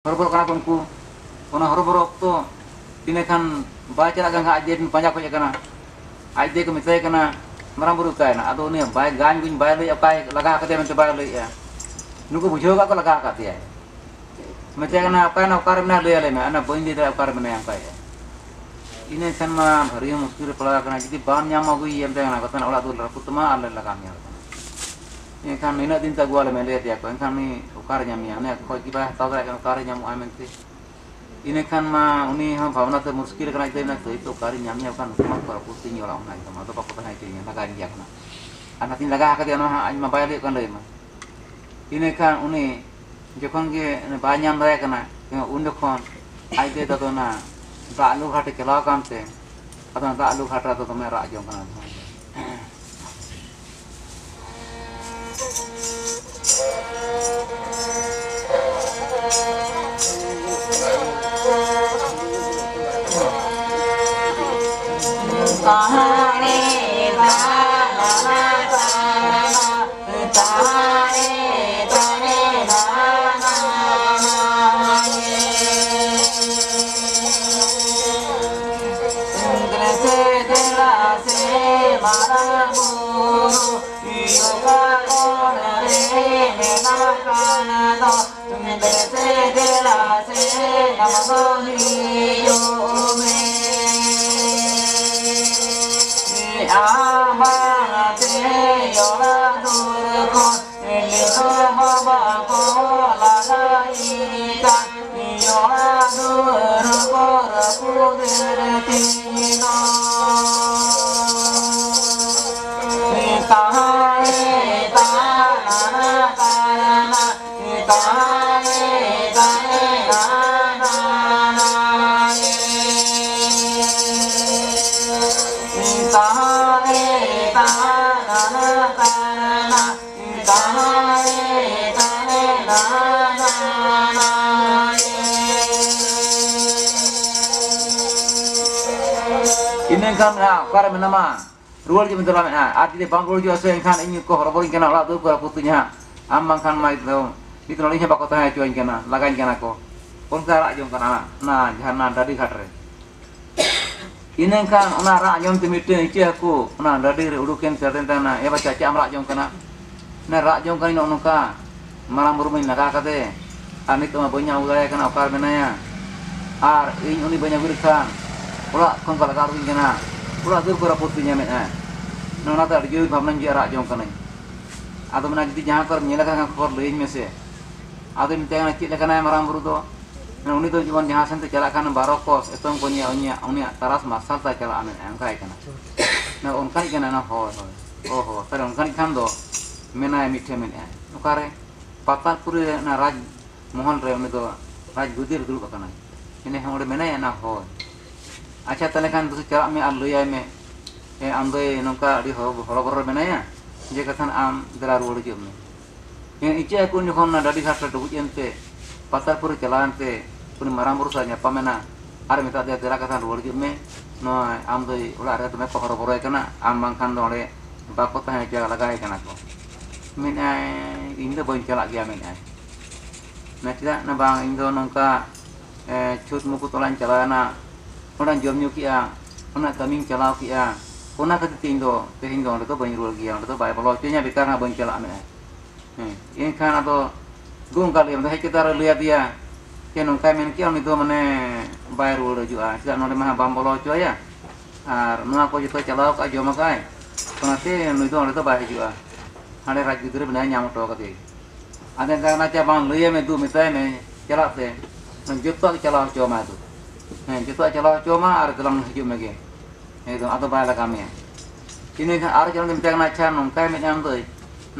horoboro kana ko unku ona horoboro okto tine kan bai chala ganga ajje panja ko kana ajje ko mitai kana marang buru kai na ado ni bai gan guin bai le apai laga ka te mente bai le ya nuku bujho ka ko laga ka te ya mitai kana apa na ukar mena le le na ana boin di da ukar mena yang kai ine kan ma bhari muskil pala kana jidi ban nyama gui yem te kana katan ola tu rakutma alle laga mi ini kan ini din ta gua le mele ya ko kan ni ukar nyami ane ko kiba ta ga kan ukar nyamu amente ini kan ma uni ha bhavana te muskil kana ite na to itu ukar nyami kan ma ko puti nyola ona itu ma to pa ko na ite nya laga dia kana ana tin laga ka dia no ha ma bayar kan le ma ini kan uni jokon ge banyam ra kana unde kon aite ta to na ba alu ghate kela kan te atau ba alu ghata to me ra jong kana ini kan ya kare menama rual je mentola na arti de bangol jo se kan ini ko horobor kana la tu ko putunya amang kan mai itu nolinya bakota ha cuan kana lagan kana ko pon kara jong kana na jahana dadi khatre ini kan ona ra nyom timite ichi aku ona dadi uduken sarten tana e baca ca amra jong kana na ra jong kana noka marang burumin naga kate anit ma bonya ulaya kana okar menaya ar ini uni banyak wirkan pula kon kala karuin kana pula dur pura putihnya mena nona ta arju bhamnan ji ara jong kana ado mena jidi jahan par nyela kan khor lein mese ado mitena chit kana marang buru do na uni do jiban jahan sante chala kan barokos etong konya onya uni taras masal ta chala amen angkai kana na on kan kana na ho oho tar on kan kan do mena mithe mena okare patar pure na raj mohon re uni do raj gudir dulu kana ini hamore mena ya na ho acha tale kan tu cara me alloya me ambe nongka di horobor menaya je katan am dara ruol je me yang ice aku ni khonna dadi hatra du ente patar pur kelante pun marang burusanya pamena are meta de dara katan ruol je me no am doi ula are me horobor kana am bangkan dole bakota ha jaga lagai kana ko men indo bon chala gya men na tidak na bang indo nongka chut muku tolan chalana orang jom nyuki a ona kaming chala ki a ona ka tindo tehin do to ban rul gi a to bai bolo nya bikar na ban chala me in kan ato gung kali am hai kita lihat dia ke nong kai men ki on itu mane bai rul ju a sia no le ma bam bolo cho ya ar no ko jito chala ka jom kai konate no itu on to bai ju a hale raj gudre bna nyam to ka te ade ka na cha bang le me du mitai me chala te nang jito chala cho ma tu kita chala cuma ar dalam hidup lagi itu atau bala kami ini kan ar jalan tempat nak canong kai met yang tu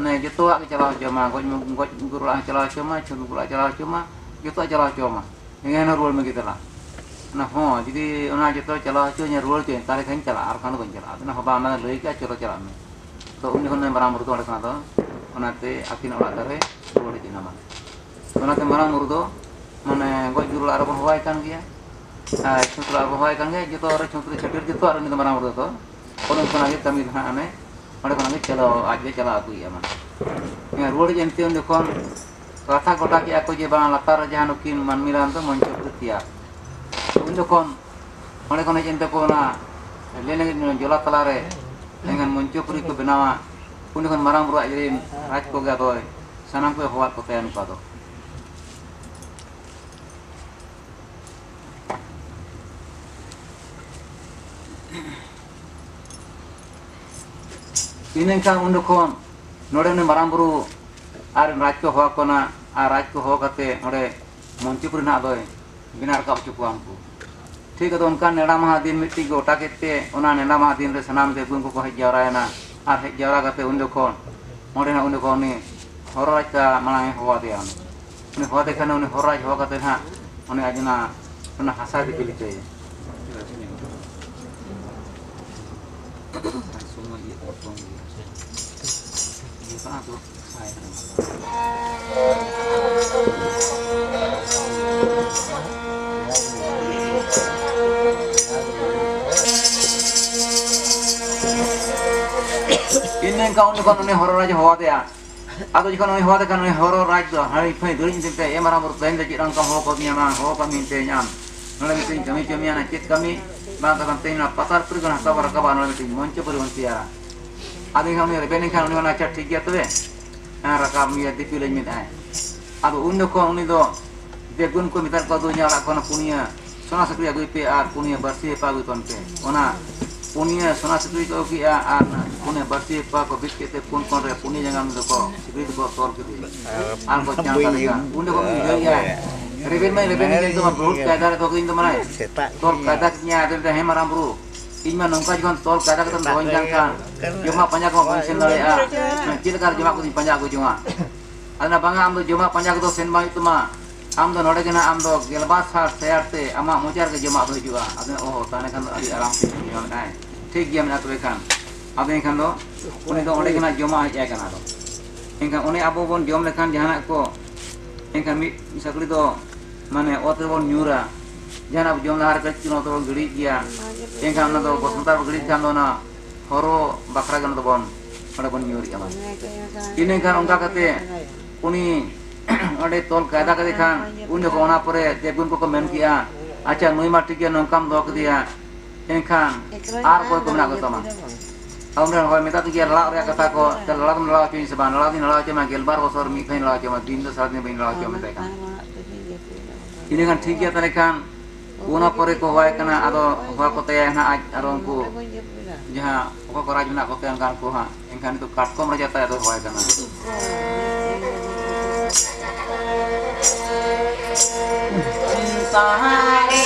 ne gitu ak chala cuma ko guru lah chala cuma guru chala cuma gitu chala cuma dengan rule begitu lah nah ho jadi ona gitu chala cuma rule tu tarik kan chala ar kan ko chala nah haba na lei ka chala me to uni kon barang murdo ada kana to ona te akin ola tare rule di nama ona te barang murdo mane go guru ar bon kan dia Chutra bohai kan ge jito ore chutra chatir jito ar ni marang urdo to kono kana ge tamil ha ane ore kana ge chalo aaj ge chala aku ya man ya rode jente on dekon kata goda ki aku je bang latar jahan ukin manmiran tu muncul tiap. Untuk kon oleh kon ente ko na lele jola talare dengan muncul puri ko benawa untuk kon marang bro jadi raj ko ga toy sanam ko hawat ko tayan pa do. Ini kan untuk kon nore ne marang bro ar raj ko hawa ko na raj ko ho kate nore muncul puri na doy binar ka cukup ampu. ठीक है तो उनका नेड़ा महादीन मिट्टी गोटा केते उना नेड़ा महादीन रे सनाम दे गुन को हेज जावरायना आर हेज जावरा कते उन देखोन मोडे ना उन देखो नि हरराज का मांग होवा दे उन होवा दे खाने उन हरराज होवा कते ना उन आजना उन हासा दे पिलिते semua ये potong ये कहां तो ini kau ni kon ni horor aja hawa dia atau jika ni hawa kan ni horor aja hari phai duri ni te e mara mur pen de jirang kam ho ko ni na ho ka min te nyam nole mi kami kami ana chit kami ba ka te na patar pur gana sabar ka ba nole mi monche pur mon tiara adi kami re ben kan ni na chat ठीक है तबे na rakam ya dipilih mi dai ado undo ko ni do de gun ko mitar ko do nyala ko na punia sona sakri agui pe ar punia barsi pa agui kon pe ona punia sona sakri ko ki ar punia barsi pa ko bit kete pun kon re punia jangan do ko sakri ko tol ke ar ko chanta ka undo ko mi ya reben ni to ma brut kaidar to ko indo mana tol kaidar nya ade de hemaram bro inya nongka jikon tol kaidar ka to gonjang kan juma panjang ko sen dale a cil kar juma ko panjang ko juma adna banga am do juma panjang ko sen ba itu ma am do node kena am do gelbas har sayarte ama mojar ke juma do juga adna oh tane kan adi aram se juma nai ठीक गया मैं तो kan abe kan do uni do ode kena joma ya kan do engkan uni abo bon jom lekan jahanak ko engkan mi misakli do mane ote bon nyura jana jom lahar ke chino to gidi dia engkan na do bosantar gidi kan do na horo bakra kan do bon ode bon nyuri ama ini kan ongka kate uni ode tol kaida kate kan uni ko ona pore debun ko men kia acha nui ma tik ya nongkam do ke dia engkan ar ko ko na ko tama amran hoy meta tu la ria kata ko la tum la chin seban la din la chin gelbar bosor mi kain la chin din do saat ni bain la chin meta kan ini kan ठीक ya tane kan una pore ko hoy kana ado ho ko te na aj aron ku jaha ko ko raj na ko te kan ko ha engkan itu katkom raja ta do hoy kana sahare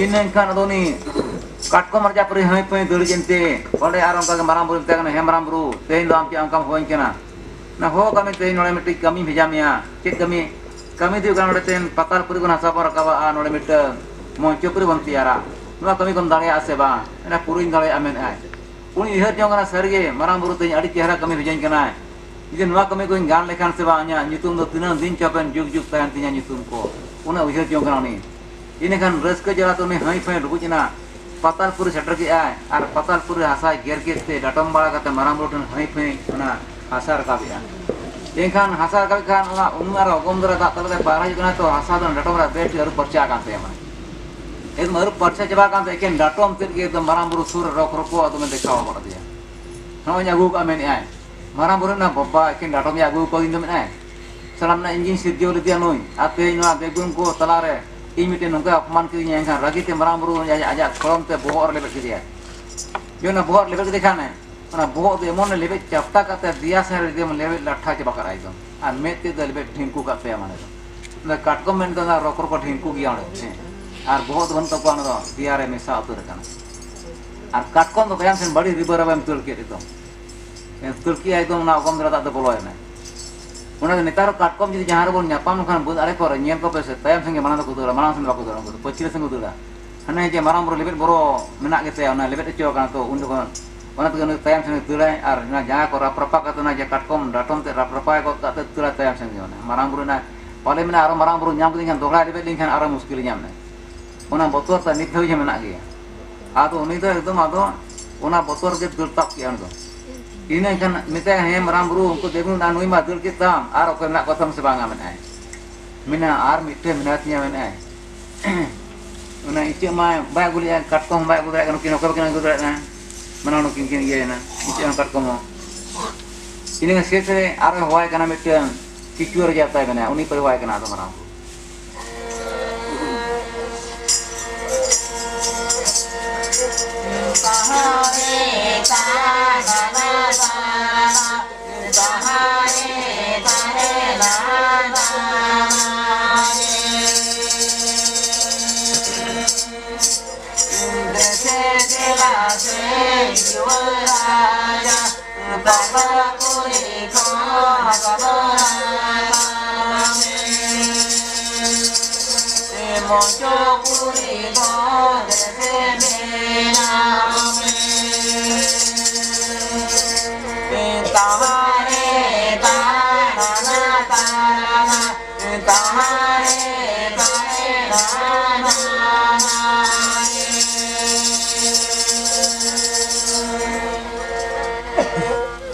ini kan adoni katko marja puri hai pe duri jente ode aram ka marang buru te kana hemram buru tein do amki angkam hoin kana na ho kami tein nole meti kami bhejamia cek kami tu kan ode ten patar puri guna sabar ka ba nole mit mo chopuri bang tiara nua kami kon dare ase ba na purin dare amen ai uni her jong kana sarge marang buru tein adi chehra kami bhejan kana ije nua kami ko gan lekhan se ba nya nyutum do tinan din chapen juk tahan tinya nyutum ko una uher jong kana ni ini kan raska jala to ne hai pe rubujina patalpur setter ki ay ar patalpur hasa ger kete datom bala kate marang roton hai pe na hasar ka biya engkan hasar ka kan ona unmar ogom dara ta tale bara juna to hasa don datom ra bet aru parcha kan te ma ek maru parcha jaba kan te ken datom tir ke to marang buru sur rok roko adu me dekhawa bora dia no nya gu ka men ay marang buru na baba ken datom ya gu ko indom ay salam na engine sidjo le dia noi ate no begun ko talare imite nongka apman ki yang kan ragi te marang buru ya aja kolom te bohor lebe ki dia yo na bohor lebe ki dekhane Ona bohok tu emon lebet capta kata dia sehari dia lebet latha coba kat itu. An met tu lebet dhinku kat dia mana tu. Na katkom men tu na rokor ko dhinku gya ne. Ar bohok tu bantu ko na dia re mesa tu rekan. Ar katkom tu kayang sen badi river abam tulki itu. Yang tulki itu na ogom dara tak tu bolo ya. Una netar katkom jadi jahar bon nyapam kan bud are por nyem ko pese tayam senge mana tu kutura mana sen ba kutura ko pechile sen kutura. Hana je marang bro lebet boro menak gitu ya. Ona lebet eco kan tu undu kan. Ona tu kan tayam sen tulai ar na jaga ko raprapa kata na je katkom datom te raprapa ko kata tulai tayam sen ona. Marang bro na pale mena aro marang bro nyam kan dogra lebet lingkan aro muskil nyam na. Ona botor ta nit hoy je menak ge. Ado uni tu ekdom ado ona botor ke dultak ki ando. Ini kan mita he marang bro ko degun na nui ma dul kita aro ko menak kotam sebanga menai. Mina ar mitte menatnya menai. Una ichi ma ba guli katkom ba guli kan kino ko kan guli na. Mana no kin ye na ichi an katkom. Ini kan sese aro hoai kana mitte kichur jata menai uni per hoai kana to marang.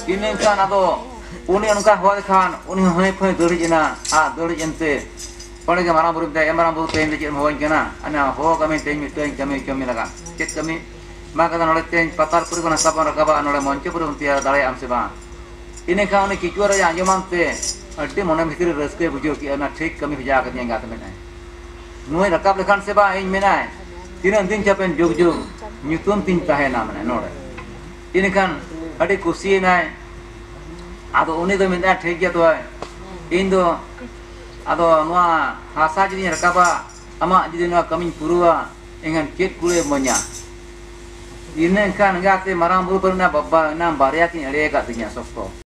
Ini kan atau uni angka hoai kan uni hoai pun duri jena duri jente pada ke marang buru teh marang buru teh jadi hoai kena ana ho kami teh kami laga cek kami maka kan oleh teh patar puri kena sabar rakaba oleh monce puri untiar dalai am seba ini kan uni kicuar ya anjuman teh arti mana mikir reske bujo ki ana ठीक kami bija katnya enggak temen nuai rakab lekan seba in menai tinan tin capen jog nyutun tin tahena mana nore ini kan adi kusi nai ado uni do minta ठीक gya to indo ado noa hasa jadi rakaba ama jadi noa kami purua engan ket kule monya ini kan ngate marang buru pernah babba nam barya kin ere ka tinya sokto